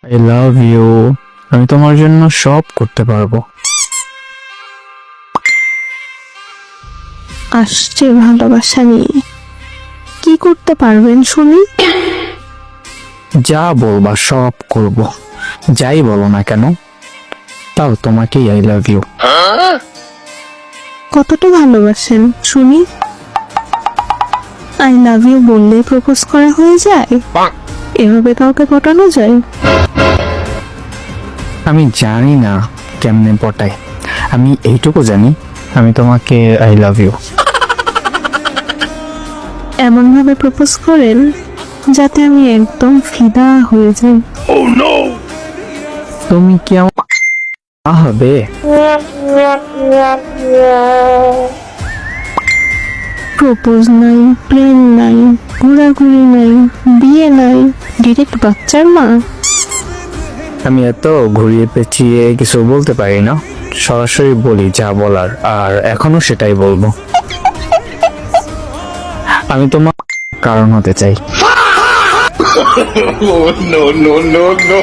I love you. আমি তোমার জন্য সব করতে পারবো। আসছে ভালোবাসা নিয়ে, কি করতে পারবেন শুনি? যা বলবা সব করব, যাই বলো না কেন। তাও তোমাকেই আই লাভ ইউ। কতটা ভালোবাসেন শুনি? আই লাভ ইউ বললে প্রপোজ করা হয়ে যায়? এভাবে কাউকে পটানো যায়? আমি জানি না কেমনে পটায়, আমি এইটুকু জানি আমি তোমাকে আই লাভ ইউ। এমন ভাবে প্রপোজ করেন যাতে আমি একদম ফিদা হয়ে যাই। তুমি কি আমার মা হবে? প্রপোজ নাই, প্লেন নাই, ঘোরাঘুরি নাই, বিয়ে নাই, ডিরেক্ট বাচ্চার মা। আমি এত ঘুরিয়ে পেঁচিয়ে কিছু বলতে পারি না, সরাসরি বলি যা বলার, আর এখনো সেটাই বলবো। আমি তোমার কারণ হতে চাই। Oh, no, no, no, no.